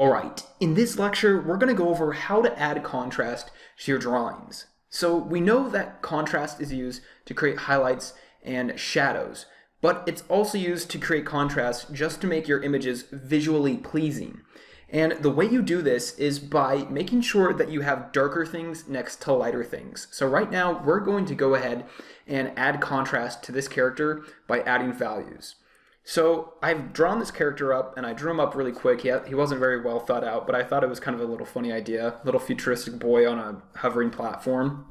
All right, in this lecture, we're going to go over how to add contrast to your drawings. So we know that contrast is used to create highlights and shadows, but it's also used to create contrast just to make your images visually pleasing. And the way you do this is by making sure that you have darker things next to lighter things. So right now, we're going to go ahead and add contrast to this character by adding values. So I've drawn this character up, and I drew him up really quick. He wasn't very well thought out, but I thought it was kind of a little funny idea. Little futuristic boy on a hovering platform.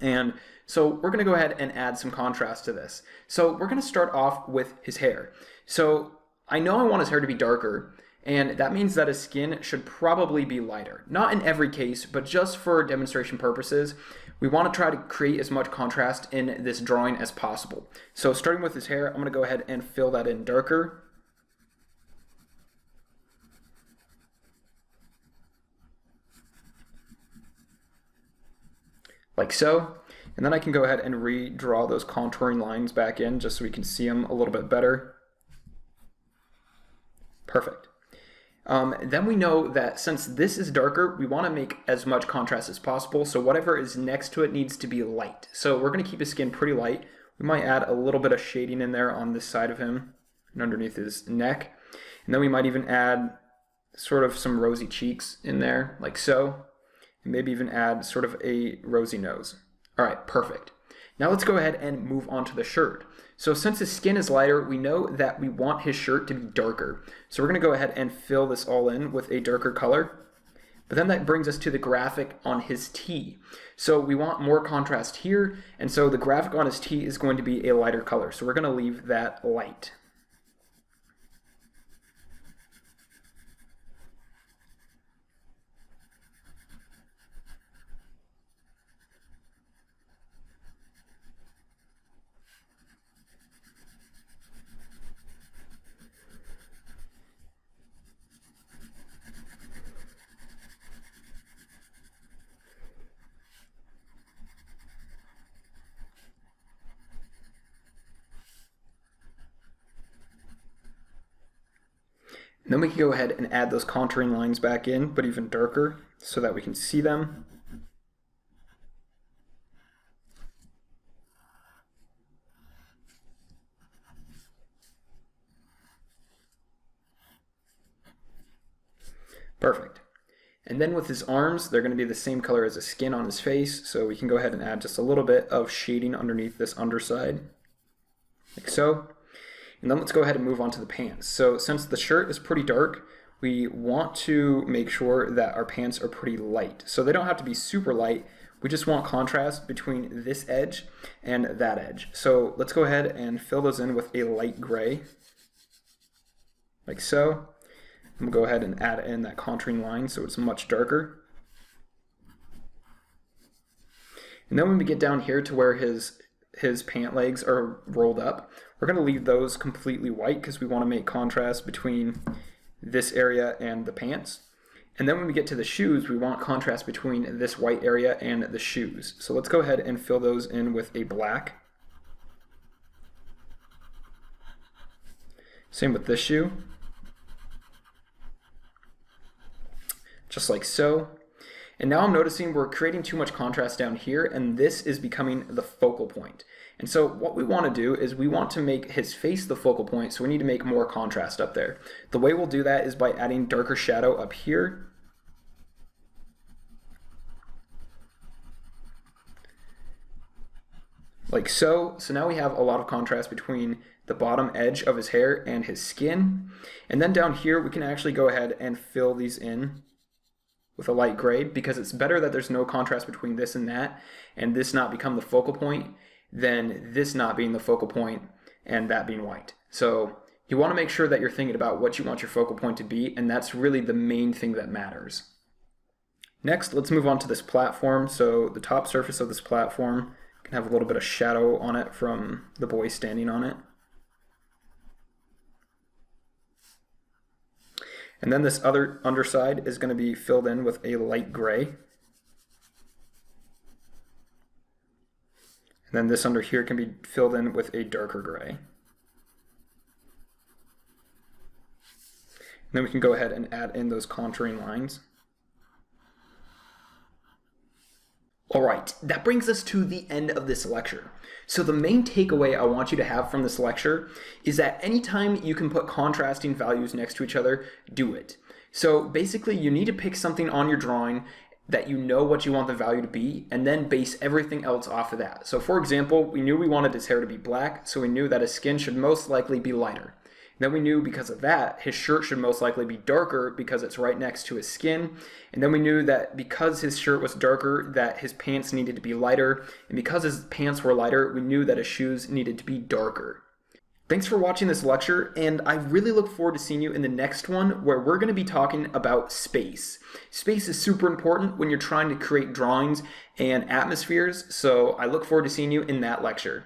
And so we're going to go ahead and add some contrast to this. So we're going to start off with his hair. So I know I want his hair to be darker, and that means that his skin should probably be lighter. Not in every case, but just for demonstration purposes, we want to try to create as much contrast in this drawing as possible. So starting with his hair, I'm going to go ahead and fill that in darker. Like so. And then I can go ahead and redraw those contouring lines back in just so we can see them a little bit better. Perfect. Then we know that since this is darker, we want to make as much contrast as possible, so whatever is next to it needs to be light. So we're going to keep his skin pretty light. We might add a little bit of shading in there on this side of him and underneath his neck. And then we might even add sort of some rosy cheeks in there, like so. And maybe even add sort of a rosy nose. All right, perfect. Now let's go ahead and move on to the shirt. So since his skin is lighter, we know that we want his shirt to be darker. So we're going to go ahead and fill this all in with a darker color. But then that brings us to the graphic on his tee. So we want more contrast here, and so the graphic on his tee is going to be a lighter color. So we're going to leave that light. And then we can go ahead and add those contouring lines back in, but even darker, so that we can see them. Perfect. And then with his arms, they're going to be the same color as the skin on his face, so we can go ahead and add just a little bit of shading underneath this underside, like so. And then let's go ahead and move on to the pants. So since the shirt is pretty dark, we want to make sure that our pants are pretty light. So they don't have to be super light. We just want contrast between this edge and that edge. So let's go ahead and fill those in with a light gray, like so. I'm going to go ahead and add in that contouring line so it's much darker. And then when we get down here to where his pant legs are rolled up, we're going to leave those completely white because we want to make contrast between this area and the pants. And then when we get to the shoes, we want contrast between this white area and the shoes. So let's go ahead and fill those in with a black. Same with this shoe. Just like so. And now I'm noticing we're creating too much contrast down here, and this is becoming the focal point. And so what we want to do is we want to make his face the focal point, so we need to make more contrast up there. The way we'll do that is by adding darker shadow up here. Like so. So now we have a lot of contrast between the bottom edge of his hair and his skin. And then down here we can actually go ahead and fill these in with a light gray, because it's better that there's no contrast between this and that, and this not become the focal point, than this not being the focal point and that being white. So you want to make sure that you're thinking about what you want your focal point to be, and that's really the main thing that matters. Next, let's move on to this platform. So the top surface of this platform can have a little bit of shadow on it from the boy standing on it. And then this other underside is going to be filled in with a light gray. And then this under here can be filled in with a darker gray. Then we can go ahead and add in those contouring lines. All right, that brings us to the end of this lecture. So the main takeaway I want you to have from this lecture is that anytime you can put contrasting values next to each other, do it. So basically you need to pick something on your drawing that you know what you want the value to be, and then base everything else off of that. So for example, we knew we wanted his hair to be black, so we knew that his skin should most likely be lighter. Then we knew because of that, his shirt should most likely be darker because it's right next to his skin. And then we knew that because his shirt was darker, that his pants needed to be lighter. And because his pants were lighter, we knew that his shoes needed to be darker. Thanks for watching this lecture, and I really look forward to seeing you in the next one where we're going to be talking about space. Space is super important when you're trying to create drawings and atmospheres, so I look forward to seeing you in that lecture.